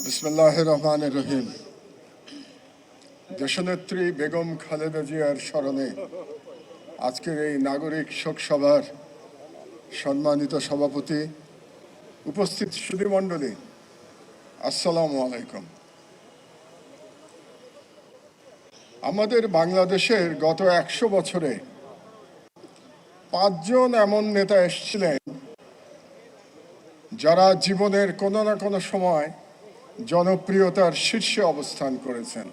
বিসমিল্লাহির রহমানির রহিম। দেশনেত্রী বেগম খালেদা জিয়ার স্মরণে আজকের এই নাগরিক শোক সভার সম্মানিত সভাপতি, উপস্থিত সুধীমণ্ডলী, আসসালামু আলাইকুম। আমাদের বাংলাদেশের গত 100 বছরে 5 জন এমন নেতা এসেছিলেন যারা জীবনের কোনো না কোনো সময় জনপ্রিয়তার শীর্ষে অবস্থান করেছেন।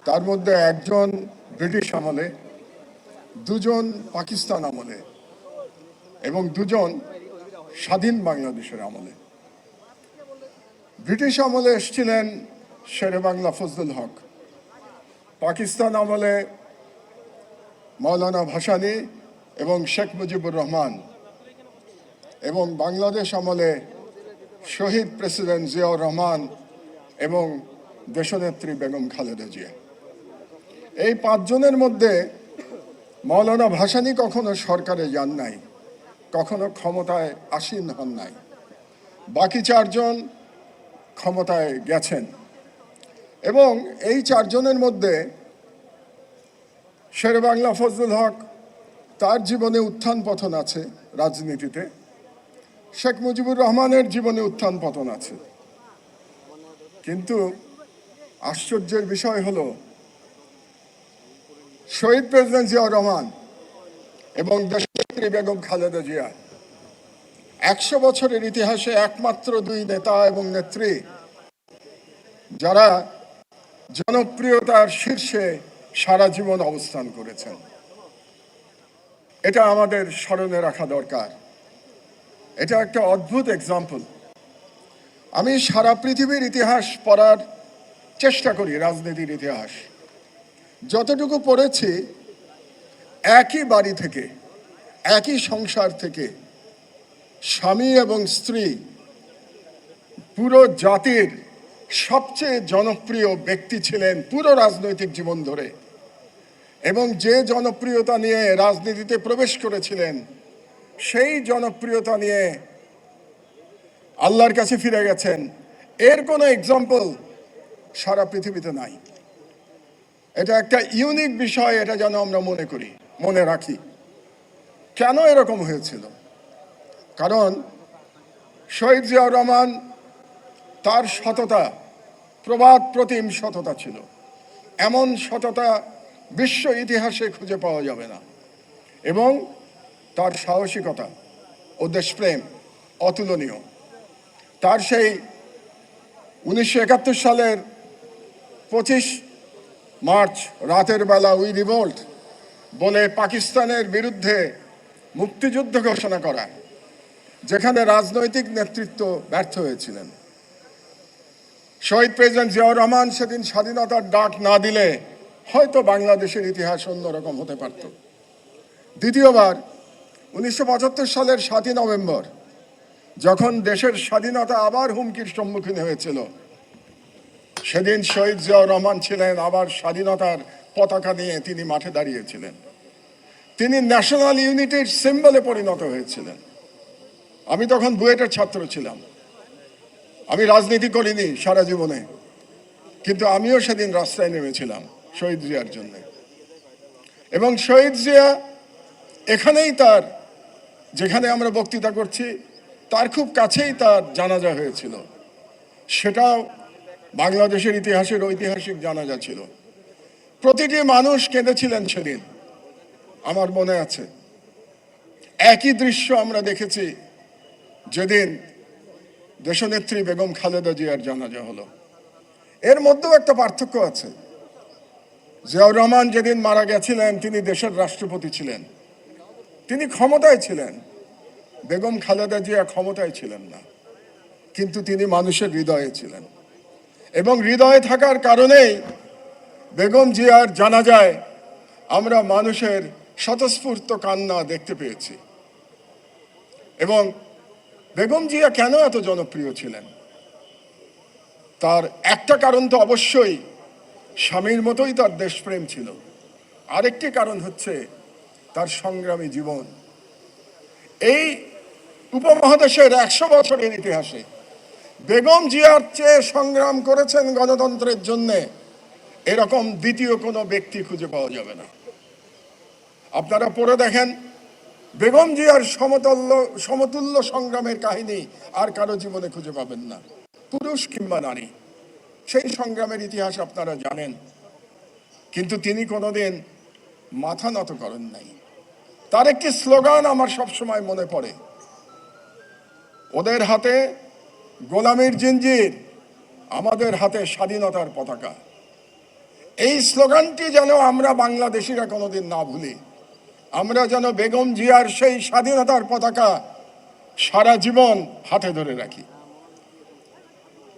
তার মধ্যে একজন ব্রিটিশ আমলে, দুজন পাকিস্তান আমলে এবং দুজন স্বাধীন বাংলাদেশের আমলে। ব্রিটিশ আমলে এসেছিলেন শেরেবাংলা ফজলুল হক, পাকিস্তান আমলে মৌলানা ভাসানী এবং শেখ মুজিবুর রহমান, এবং বাংলাদেশ আমলে শহীদ প্রেসিডেন্ট জিয়াউর রহমান এবং দেশনেত্রী বেগম খালেদা জিয়া। এই 5 জনের মধ্যে মৌলানা ভাসানী কখনো সরকারে যান নাই, কখনো ক্ষমতায় আসীন হন নাই। বাকি 4 জন ক্ষমতায় গেছেন এবং এই 4 জনের মধ্যে শেরেবাংলা ফজলুল হক, তার জীবনে উত্থান পতন আছে রাজনীতিতে। শেখ মুজিবুর রহমানের জীবনে উত্থান পতন আছে, কিন্তু আশ্চর্যের বিষয় হলো শহীদ প্রেসিডেন্ট জিয়াউর রহমান এবং দেশনেত্রী বেগম খালেদা জিয়া 100 বছরের ইতিহাসে একমাত্র 2 নেতা এবং নেত্রী যারা জনপ্রিয়তার শীর্ষে সারা জীবন অবস্থান করেছেন। এটা আমাদের স্মরণে রাখা দরকার। এটা একটা অদ্ভুত এক্সাম্পল। আমি সারা পৃথিবীর ইতিহাস পড়ার চেষ্টা করি, রাজনীতির ইতিহাস যতটুকু পড়েছি, একই বাড়ি থেকে, একই সংসার থেকে স্বামী এবং স্ত্রী পুরো জাতির সবচেয়ে জনপ্রিয় ব্যক্তি ছিলেন পুরো রাজনৈতিক জীবন ধরে, এবং যে জনপ্রিয়তা নিয়ে রাজনীতিতে প্রবেশ করেছিলেন সেই জনপ্রিয়তা নিয়ে আল্লাহর কাছে ফিরে গেছেন। এর কোনো এক্সাম্পল সারা পৃথিবীতে নাই। এটা একটা ইউনিক বিষয়, এটা যেন আমরা মনে করি, মনে রাখি। কেন এরকম হয়েছিল? কারণ শহীদ জিয়াউর রহমান, তার সততা প্রবাদ প্রতিম সততা ছিল। এমন সততা বিশ্ব ইতিহাসে খুঁজে পাওয়া যাবে না। এবং তার সাহসিকতা ও দেশপ্রেম অতুলনীয়। তার সেই 1971 সালের 25 মার্চ রাতের বেলা উই রিভোল্ট বলে পাকিস্তানের বিরুদ্ধে মুক্তিযুদ্ধ ঘোষণা করা, যেখানে রাজনৈতিক নেতৃত্ব ব্যর্থ হয়েছিলেন। শহীদ প্রেসিডেন্ট জিয়াউর রহমান সেদিন স্বাধীনতার ডাক না দিলে হয়তো বাংলাদেশের ইতিহাস অন্যরকম হতে পারত। দ্বিতীয়বার 1975 সালের 7ই নভেম্বর, যখন দেশের স্বাধীনতা আবার হুমকির সম্মুখীন হয়েছিল, সেদিন শহীদ জিয়াউর রহমান ছিলেন আবার স্বাধীনতার পতাকা নিয়ে তিনি মাঠে দাঁড়িয়েছিলেন। তিনি ন্যাশনাল ইউনিটির সিম্বলে পরিণত হয়েছিলেন। আমি তখন বুয়েটের ছাত্র ছিলাম। আমি রাজনীতি করিনি সারা জীবনে, কিন্তু আমিও সেদিন রাস্তায় নেমেছিলাম শহীদ জিয়ার জন্য। এবং শহীদ জিয়া এখানেই, তার যেখানে আমরা বক্তৃতা করছি তার খুব কাছেই তার জানাজা হয়েছিল। সেটাও বাংলাদেশের ইতিহাসের ঐতিহাসিক জানাজা ছিল। প্রতিটি মানুষ কেঁদেছিলেন সেদিন, আমার মনে আছে। একই দৃশ্য আমরা দেখেছি যেদিন দেশনেত্রী বেগম খালেদা জিয়ার জানাজা হলো। এর মধ্যেও একটা পার্থক্য আছে। জিয়াউর রহমান যেদিন মারা গেছিলেন তিনি দেশের রাষ্ট্রপতি ছিলেন, তিনি ক্ষমতায় ছিলেন। বেগম খালেদা জিয়া ক্ষমতায় ছিলেন না, কিন্তু তিনি মানুষের হৃদয়ে ছিলেন। এবং হৃদয়ে থাকার কারণেই বেগম জিয়ার জানাজায় আমরা মানুষের স্বতঃস্ফূর্ত কান্না দেখতে পেয়েছি। এবং বেগম জিয়া কেন এত জনপ্রিয় ছিলেন? তার একটা কারণ তো অবশ্যই স্বামীর মতোই তার দেশপ্রেম ছিল। আরেকটি কারণ হচ্ছে তার সংগ্রামী জীবন। এই উপমহাদেশের 100 বছরের ইতিহাসে বেগম জিয়ার চেয়ে সংগ্রাম করেছেন গণতন্ত্রের জন্য এরকম দ্বিতীয় কোনো ব্যক্তি খুঁজে পাওয়া যাবে না। আপনারা পড়ে দেখেন, বেগম জিয়ার সমতুল্য সংগ্রামের কাহিনী আর কারো জীবনে খুঁজে পাবেন না, পুরুষ কিংবা নারী। সেই সংগ্রামের ইতিহাস আপনারা জানেন, কিন্তু তিনি কোনোদিন মাথা নত করেন নাই। তার একটি স্লোগান আমার সবসময় মনে পড়ে, ওদের হাতে গোলামির জিঞ্জির, আমাদের হাতে স্বাধীনতার পতাকা। এই স্লোগানটি যেন আমরা বাংলাদেশিরা কোনোদিন না ভুলি। আমরা যেন বেগম জিয়ার সেই স্বাধীনতার পতাকা সারা জীবন হাতে ধরে রাখি।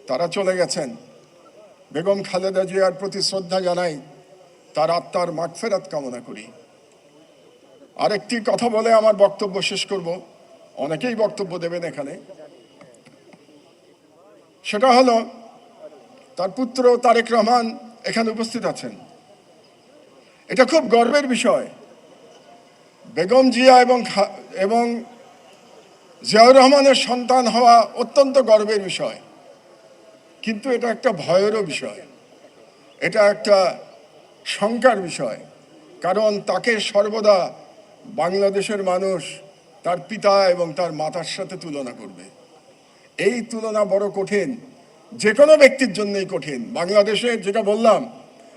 তারা চলে গেছেন, বেগম খালেদা জিয়ার প্রতি শ্রদ্ধা জানাই, তার আত্মার মাগফিরাত কামনা করি। আরেকটি কথা বলে আমার বক্তব্য শেষ করব, অনেকেই বক্তব্য দেবেন এখানে। সেটা হলো, তার পুত্র তারেক রহমান এখানে উপস্থিত আছেন। এটা খুব গর্বের বিষয়। বেগম জিয়া এবং জিয়াউর রহমানের সন্তান হওয়া অত্যন্ত গর্বের বিষয়, কিন্তু এটা একটা ভয়েরও বিষয়, এটা একটা শঙ্কার বিষয়। কারণ তাকে সর্বদা বাংলাদেশের মানুষ তার পিতা এবং তার মাতার সাথে তুলনা করবে। এই তুলনা বড় কঠিন, যে কোনো ব্যক্তির জন্যই কঠিন। বাংলাদেশে যেটা বললাম,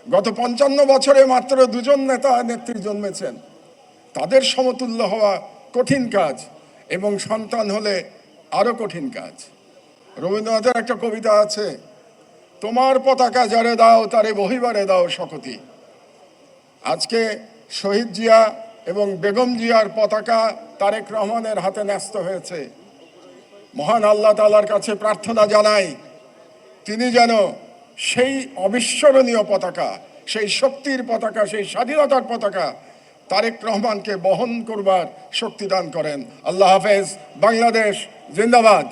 গত 55 বছরে মাত্র 2জন নেতা নেত্রী জন্মেছেন। তাদের সমতুল্য হওয়া কঠিন কাজ, এবং সন্তান হলে আরো কঠিন কাজ। রবীন্দ্রনাথের একটা কবিতা আছে, তোমার পতাকা যারে দাও তারে বহিবারে দাও শকতি। আজকে শহীদ জিয়া এবং বেগম জিয়ার পতাকা তারেক রহমানের হাতে ন্যস্ত হয়েছে। মহান আল্লাহ তাআলার কাছে প্রার্থনা জানাই, তিনি যেন সেই অবিস্মরণীয় পতাকা, সেই শক্তির পতাকা, সেই স্বাধীনতার পতাকা তারেক রহমানকে বহন করবার শক্তি দান করেন। আল্লাহ হাফেজ। বাংলাদেশ জিন্দাবাদ।